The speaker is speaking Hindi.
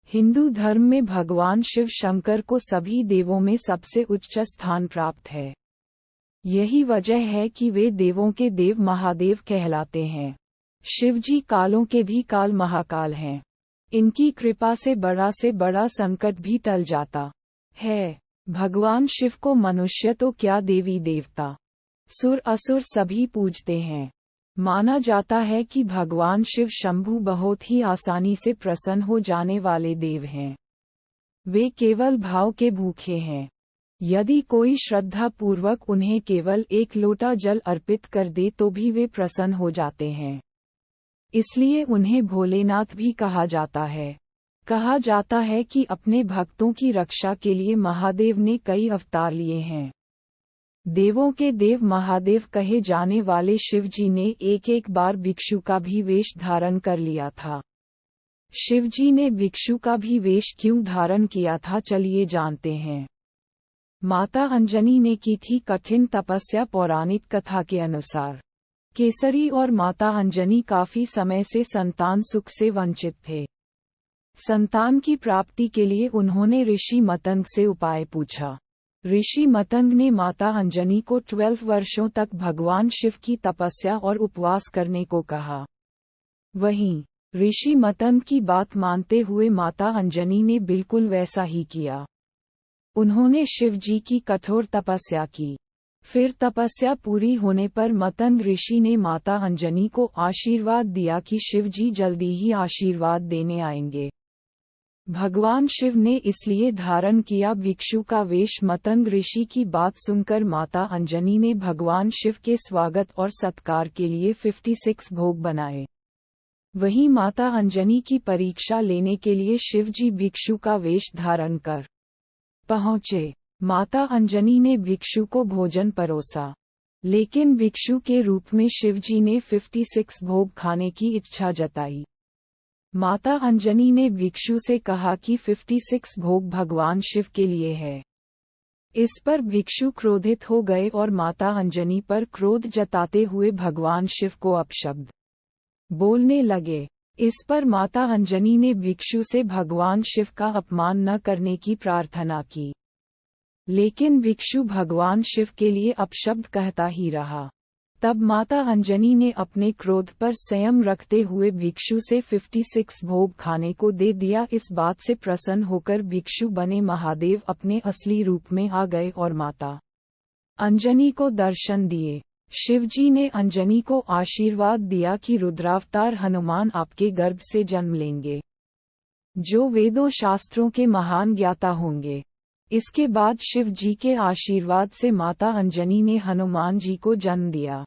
हिंदू धर्म में भगवान शिव शंकर को सभी देवों में सबसे उच्च स्थान प्राप्त है। यही वजह है कि वे देवों के देव महादेव कहलाते हैं। शिवजी कालों के भी काल महाकाल हैं। इनकी कृपा से बड़ा संकट भी टल जाता है। भगवान शिव को मनुष्य तो क्या देवी देवता, सुर असुर सभी पूजते हैं। माना जाता है कि भगवान शिव शंभु बहुत ही आसानी से प्रसन्न हो जाने वाले देव हैं। वे केवल भाव के भूखे हैं। यदि कोई श्रद्धा पूर्वक उन्हें केवल एक लोटा जल अर्पित कर दे तो भी वे प्रसन्न हो जाते हैं। इसलिए उन्हें भोलेनाथ भी कहा जाता है। कहा जाता है कि अपने भक्तों की रक्षा के लिए महादेव ने कई अवतार लिए हैं। देवों के देव महादेव कहे जाने वाले शिवजी ने एक बार भिक्षु का भी वेश धारण कर लिया था। शिवजी ने भिक्षु का भी वेश क्यों धारण किया था, चलिए जानते हैं। माता अंजनी ने की थी कठिन तपस्या। पौराणिक कथा के अनुसार केसरी और माता अंजनी काफी समय से संतान सुख से वंचित थे। संतान की प्राप्ति के लिए उन्होंने ऋषि मतंग से उपाय पूछा। ऋषि मतंग ने माता अंजनी को 12 वर्षों तक भगवान शिव की तपस्या और उपवास करने को कहा। वहीं ऋषि मतंग की बात मानते हुए माता अंजनी ने बिल्कुल वैसा ही किया। उन्होंने शिव जी की कठोर तपस्या की। फिर तपस्या पूरी होने पर मतंग ऋषि ने माता अंजनी को आशीर्वाद दिया कि शिव जी जल्दी ही आशीर्वाद देने आएंगे। भगवान शिव ने इसलिए धारण किया भिक्षु का वेश। मतंग ऋषि की बात सुनकर माता अंजनी ने भगवान शिव के स्वागत और सत्कार के लिए 56 भोग बनाए। वहीं माता अंजनी की परीक्षा लेने के लिए शिवजी भिक्षु का वेश धारण कर पहुँचे। माता अंजनी ने भिक्षु को भोजन परोसा, लेकिन भिक्षु के रूप में शिवजी ने 56 भोग खाने की इच्छा जताई। माता अंजनी ने भिक्षु से कहा कि 56 भोग भगवान शिव के लिए है। इस पर भिक्षु क्रोधित हो गए और माता अंजनी पर क्रोध जताते हुए भगवान शिव को अपशब्द बोलने लगे। इस पर माता अंजनी ने भिक्षु से भगवान शिव का अपमान न करने की प्रार्थना की, लेकिन भिक्षु भगवान शिव के लिए अपशब्द कहता ही रहा। तब माता अंजनी ने अपने क्रोध पर संयम रखते हुए भिक्षु से 56 भोग खाने को दे दिया। इस बात से प्रसन्न होकर भिक्षु बने महादेव अपने असली रूप में आ गए और माता अंजनी को दर्शन दिए। शिवजी ने अंजनी को आशीर्वाद दिया कि रुद्रावतार हनुमान आपके गर्भ से जन्म लेंगे, जो वेदों शास्त्रों के महान ज्ञाता होंगे। इसके बाद शिव जी के आशीर्वाद से माता अंजनी ने हनुमान जी को जन्म दिया।